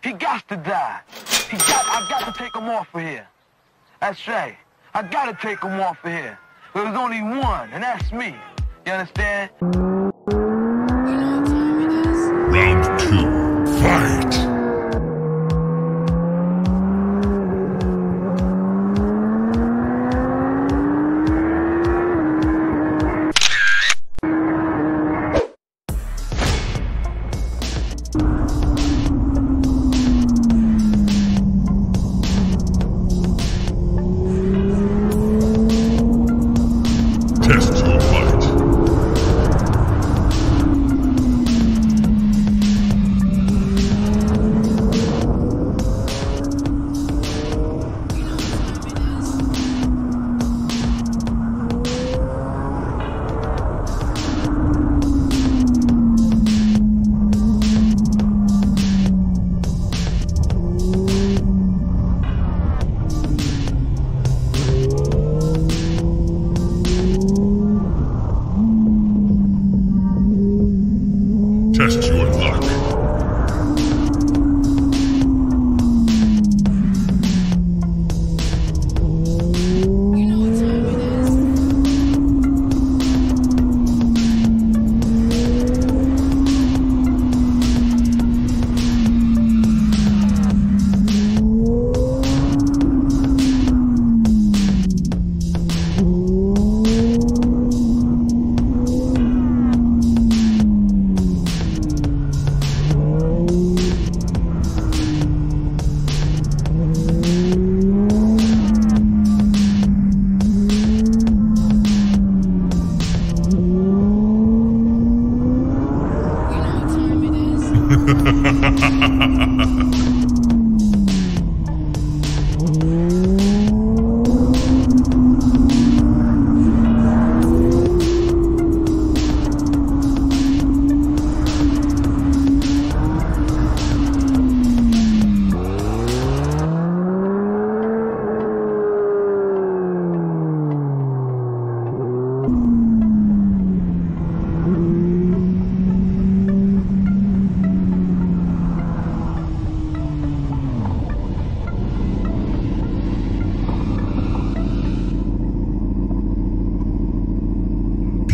He got to die. I got to take him off of here. That's right. I got to take him off of here. There's only one, and that's me. You understand? Round 2, fight! Test your luck. You know what time it is.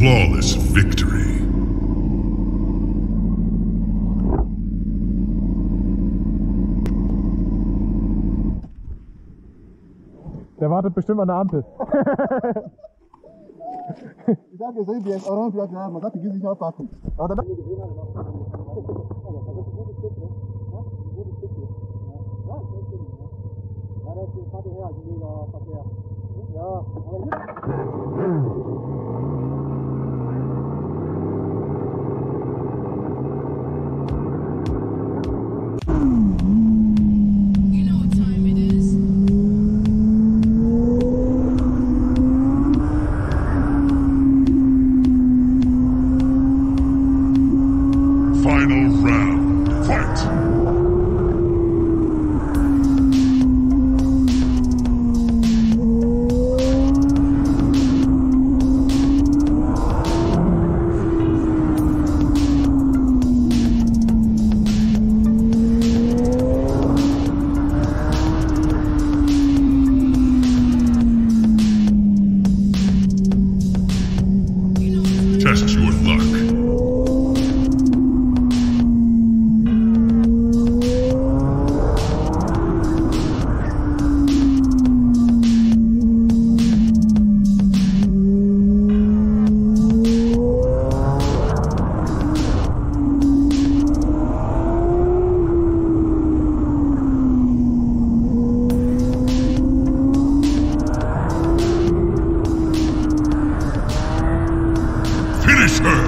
Flawless victory. Der wartet bestimmt an der Ampel. Ich sag jetzt, ich bin jetzt orange, man sagt, die gehen sich aufpassen. Aber dann You know what time it is. Final round. Fight! Test your luck. Finish her!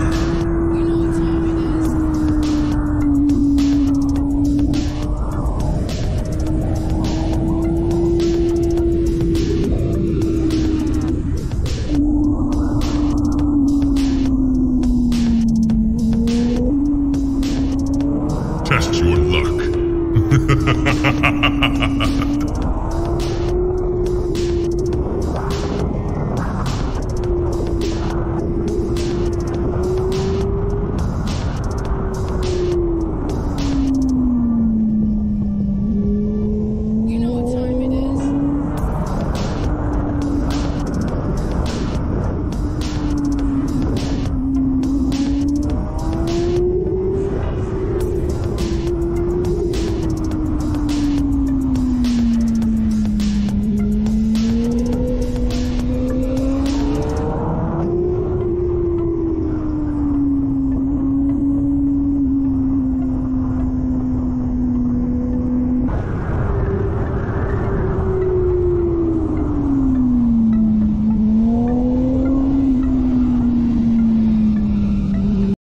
You know what time it is. Test your